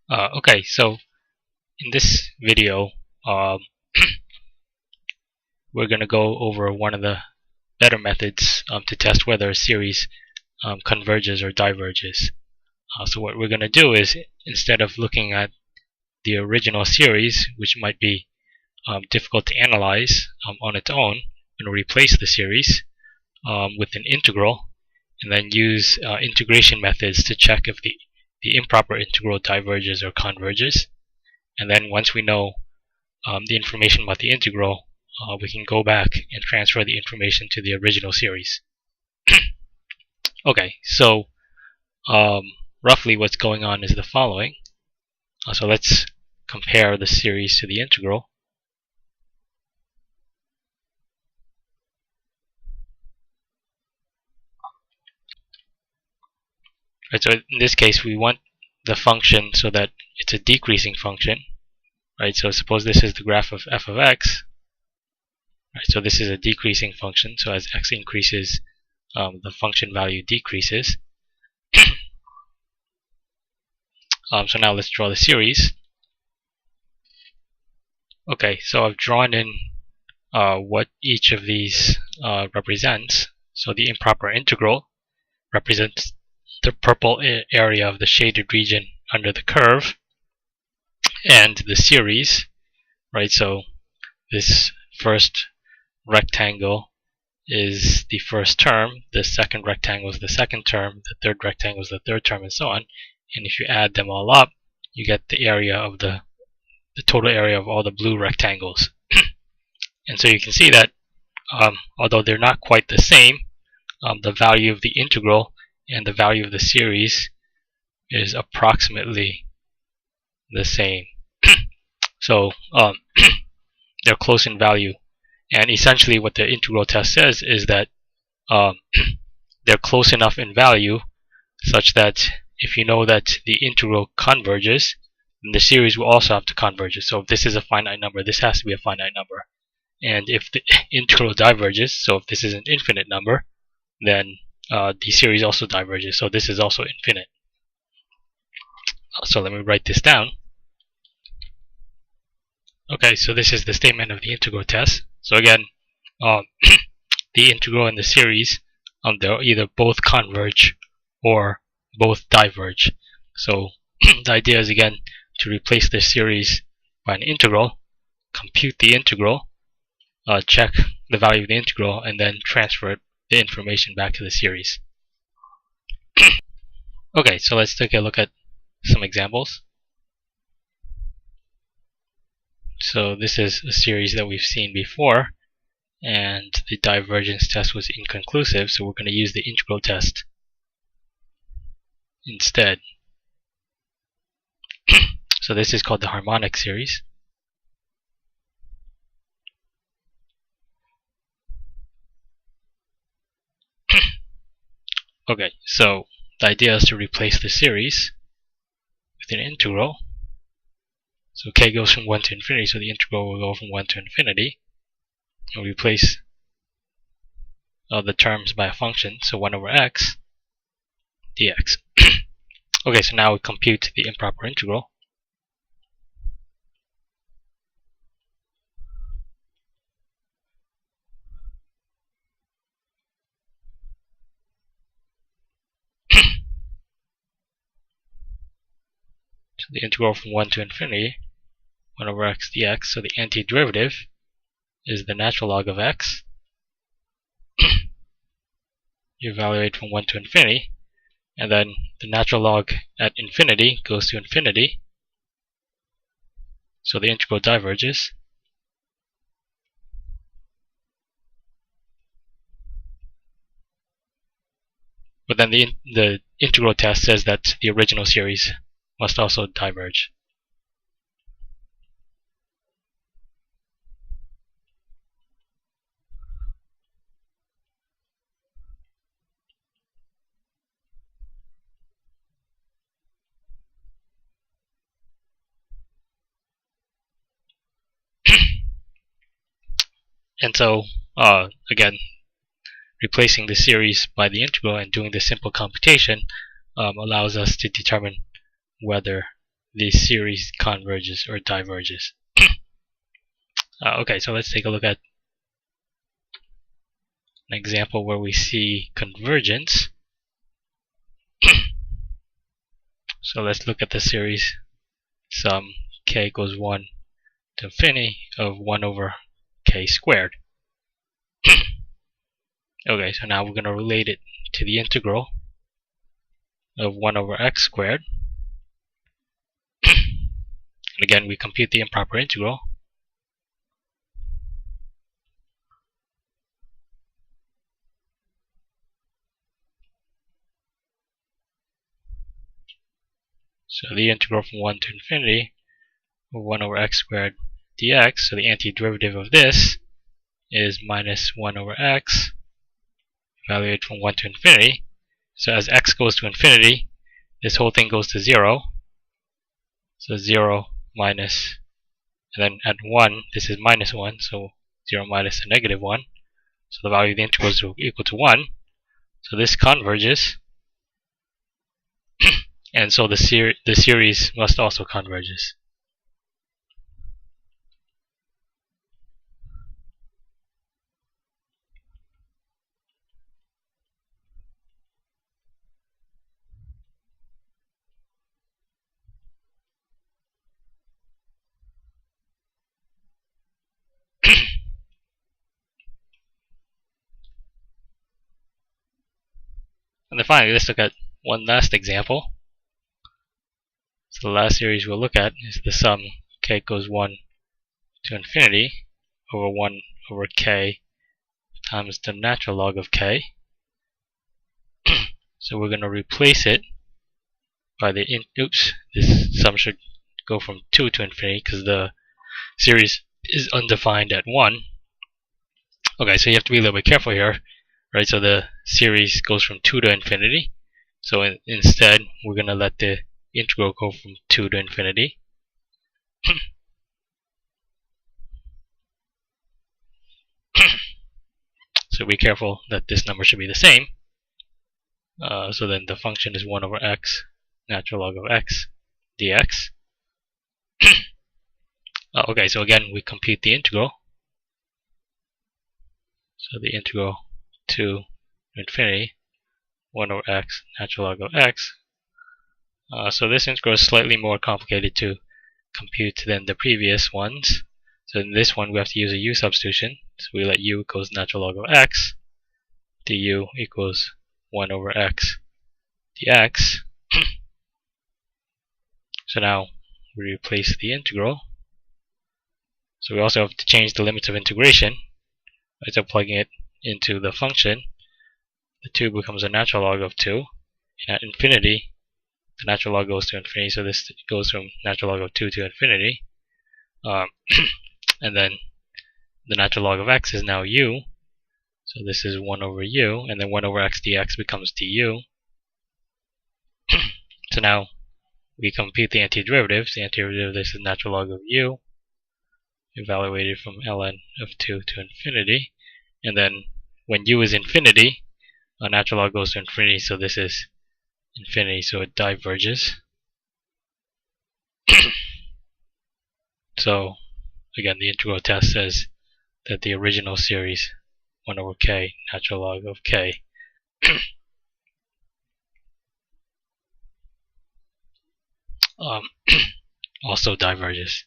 Okay, so in this video, we're going to go over one of the better methods to test whether a series converges or diverges. So what we're going to do is, instead of looking at the original series, which might be difficult to analyze on its own, we're going to replace the series with an integral, and then use integration methods to check if the improper integral diverges or converges. And then once we know the information about the integral, we can go back and transfer the information to the original series. Okay, so roughly what's going on is the following. So let's compare the series to the integral. Right, so in this case, we want the function so that it's a decreasing function. Right, so suppose this is the graph of f of x. Right, so this is a decreasing function. So as x increases, the function value decreases. So now let's draw the series. Okay, so I've drawn in what each of these represents. So the improper integral represents the purple area of the shaded region under the curve, and the series, right? So this first rectangle is the first term, the second rectangle is the second term, the third rectangle is the third term, and so on. And if you add them all up, you get the area of the total area of all the blue rectangles. And so you can see that although they're not quite the same, the value of the integral and the value of the series is approximately the same. So they're close in value. And essentially what the integral test says is that they're close enough in value such that if you know that the integral converges, then the series will also have to converge. So if this is a finite number, this has to be a finite number. And if the integral diverges, so if this is an infinite number, then the series also diverges. So this is also infinite. So let me write this down. Okay, so this is the statement of the integral test. So again, the integral and the series, they'll either both converge or both diverge. So the idea is, again, to replace the series by an integral, compute the integral, check the value of the integral, and then transfer the information back to the series. Okay, so let's take a look at some examples. So this is a series that we've seen before, and the divergence test was inconclusive, so we're going to use the integral test instead. So this is called the harmonic series. Okay, so the idea is to replace the series with an integral. So k goes from 1 to infinity, so the integral will go from 1 to infinity. And we replace the terms by a function, so 1 over x dx. Okay, so now we compute the improper integral. So the integral from 1 to infinity, 1 over x dx, so the antiderivative is the natural log of x. You evaluate from 1 to infinity, and then the natural log at infinity goes to infinity, so the integral diverges. But then the integral test says that the original series must also diverge. And so, again, replacing the series by the integral and doing the simple computation allows us to determine whether the series converges or diverges. Okay, so let's take a look at an example where we see convergence. So let's look at the series sum k equals 1 to infinity of 1 over k squared. Okay, so now we're going to relate it to the integral of 1 over x squared. And again, we compute the improper integral. So the integral from 1 to infinity of 1 over x squared dx, so the antiderivative of this is minus 1 over x, evaluated from 1 to infinity. So as x goes to infinity, this whole thing goes to 0. So 0 minus, and then at 1, this is minus 1, so 0 minus a negative 1. So the value of the integral is equal to 1. So this converges. And so the series must also converges. And then finally, let's look at one last example. So the last series we'll look at is the sum k equals 1 to infinity over 1 over k times the natural log of k. So we're going to replace it by the this sum should go from 2 to infinity because the series is undefined at 1. Okay, so you have to be a little bit careful here, right? So the series goes from 2 to infinity. So instead, we're going to let the integral go from 2 to infinity. So be careful that this number should be the same. So then the function is 1 over x, natural log of x, dx. Okay, so again, we compute the integral. So the integral to infinity, 1 over x, natural log of x. So this integral is slightly more complicated to compute than the previous ones. So in this one, we have to use a u substitution. So we let u equals natural log of x, du equals 1 over x dx. So now we replace the integral. So we also have to change the limits of integration. Right, so plugging it into the function, the 2 becomes a natural log of 2. And at infinity, the natural log goes to infinity, so this goes from natural log of 2 to infinity. And then the natural log of x is now u. So this is 1 over u, and then 1 over x dx becomes du. So now we compute the antiderivatives. The antiderivative of this is natural log of u, evaluated from ln of 2 to infinity. And then when u is infinity, a natural log goes to infinity, so this is infinity, so it diverges. So again, the integral test says that the original series 1 over k, natural log of k, also diverges.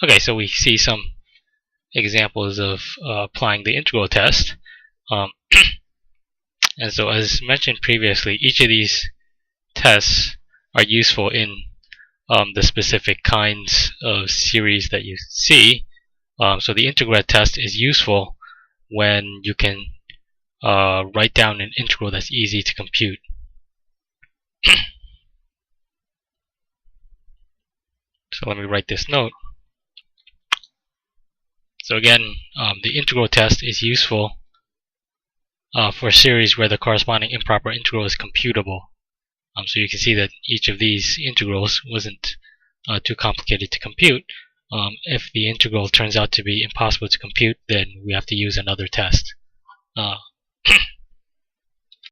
Okay, so we see some examples of applying the integral test. And so as mentioned previously, each of these tests are useful in the specific kinds of series that you see. So the integral test is useful when you can write down an integral that's easy to compute. So let me write this note. So again, the integral test is useful for a series where the corresponding improper integral is computable. So you can see that each of these integrals wasn't too complicated to compute. If the integral turns out to be impossible to compute, then we have to use another test.